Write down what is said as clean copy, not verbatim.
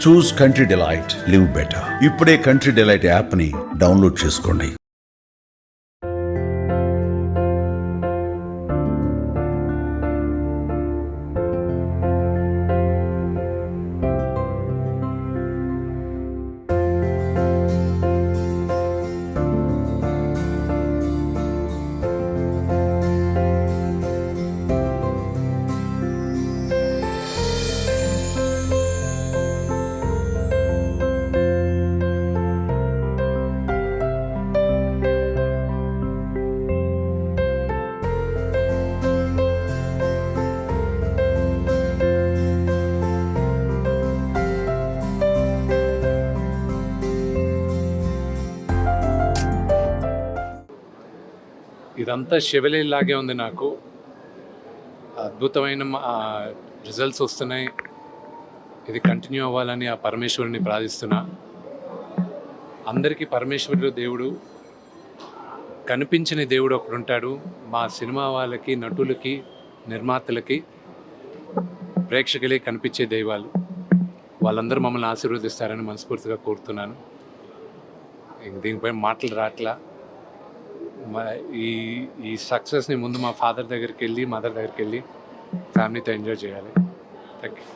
చూస్ country delight, live better. ఇప్పుడే country delight యాప్ని download చేసుకోండి. ఇదంతా శివలీలాగే ఉంది. నాకు అద్భుతమైన రిజల్ట్స్ వస్తున్నాయి. ఇది కంటిన్యూ అవ్వాలని ఆ పరమేశ్వరుని ప్రార్థిస్తున్నా. అందరికీ పరమేశ్వరుడు దేవుడు, కనిపించని దేవుడు ఒకడు ఉంటాడు. మా సినిమా వాళ్ళకి, నటులకి, నిర్మాతలకి, ప్రేక్షకులకి కనిపించే దైవాలు. వాళ్ళందరూ మమ్మల్ని ఆశీర్వదిస్తారని మనస్ఫూర్తిగా కోరుతున్నాను. దీనిపై మాటలు రాట్లా. ఈ సక్సెస్ని ముందు మా ఫాదర్ దగ్గరికి వెళ్ళి, మదర్ దగ్గరికి వెళ్ళి ఫ్యామిలీతో ఎంజాయ్ చేయాలి. Thank you.